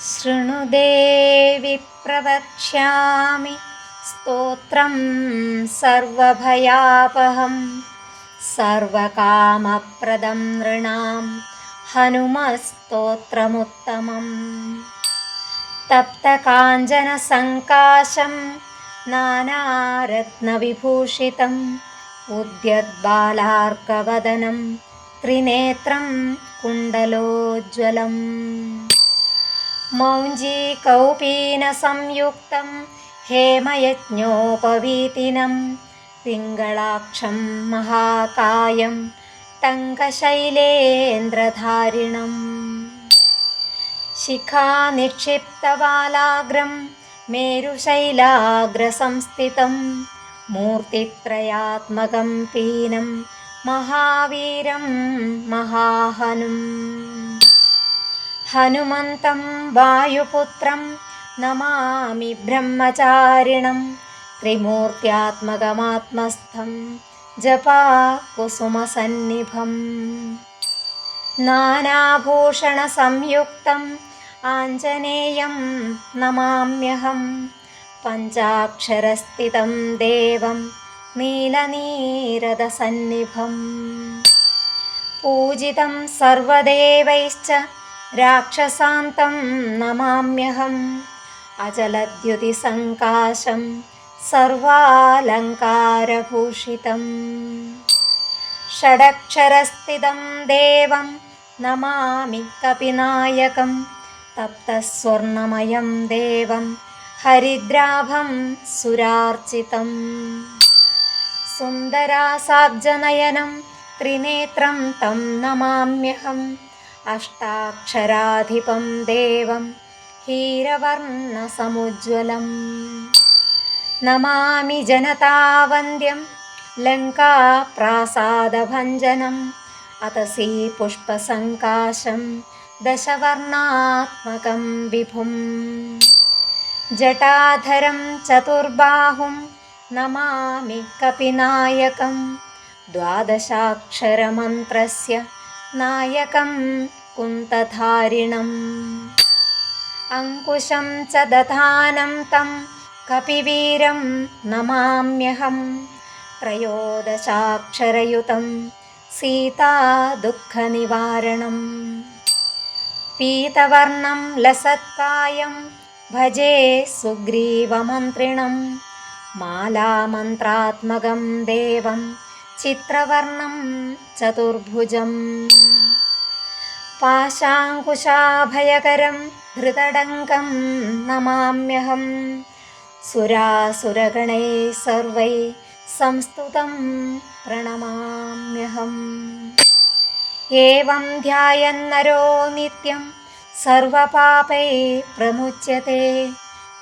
शृणु देवि प्रवक्ष्यामि स्तोत्रं सर्वभयापहं सर्वकामप्रदं नृणां हनुमस्तोत्रमुत्तमम्। तप्तकाञ्चनसङ्काशं नानारत्नविभूषितम् उद्यद्बालार्कवदनं त्रिनेत्रं कुण्डलोज्ज्वलम्। मौञ्जीकौपीनसंयुक्तं हेमयज्ञोपवीतिनं पिङ्गलाक्षं महाकायं टङ्कशैलेन्द्रधारिणम्। शिखानिक्षिप्तबालाग्रं मेरुशैलाग्रसंस्थितं मूर्तित्रयात्मकं पीनं महावीरं महाहनुम्। हनुमन्तं वायुपुत्रं नमामि ब्रह्मचारिणं त्रिमूर्त्यात्मकमात्मस्थं जपाकुसुमसन्निभम्। नानाभूषणसंयुक्तं आञ्जनेयं नमाम्यहं पञ्चाक्षरस्थितं देवं नीलनीरदसन्निभम्। पूजितं सर्वदेवैश्च राक्षसान्तं नमाम्यहम् अचलद्युतिसङ्काशं सर्वालङ्कारभूषितम्। षडक्षरस्थितं देवं नमामि कपिनायकं तप्तस्वर्णमयं देवं हरिद्राभं सुरार्चितम्। सुन्दरासाब्जनयनं त्रिनेत्रं तं नमाम्यहम् अष्टाक्षराधिपं देवं हीरवर्णसमुज्ज्वलम्। नमामि जनतावन्द्यं लङ्काप्रासादभञ्जनम् अतसी पुष्पसङ्काशं दशवर्णात्मकं विभुम्। जटाधरं चतुर्बाहुं नमामि कपिनायकं द्वादशाक्षरमन्त्रस्य नायकं कुन्तधारिणम्। अङ्कुशं च दधानं तं कपिवीरं नमाम्यहं त्रयोदशाक्षरयुतं सीतादुःखनिवारणम्। पीतवर्णं लसत्कायं भजे सुग्रीवमन्त्रिणं मालामन्त्रात्मकं देवं चित्रवर्णं चतुर्भुजम्। पाशाङ्कुशाभयकरं धृतडङ्कं नमाम्यहं सुरासुरगणैः सर्वैः संस्तुतं प्रणमाम्यहम्। एवं ध्यायन्नरो नित्यं सर्वपापैः प्रमुच्यते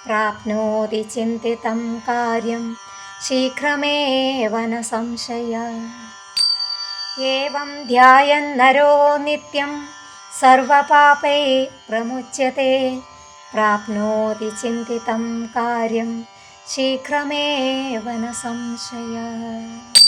प्राप्नोति चिन्तितं कार्यं शीघ्रमेव न संशयः। एवं ध्यायन्नरो नित्यं सर्वपापैः प्रमुच्यते प्राप्नोति चिन्तितं कार्यं शीघ्रमेव न संशयः।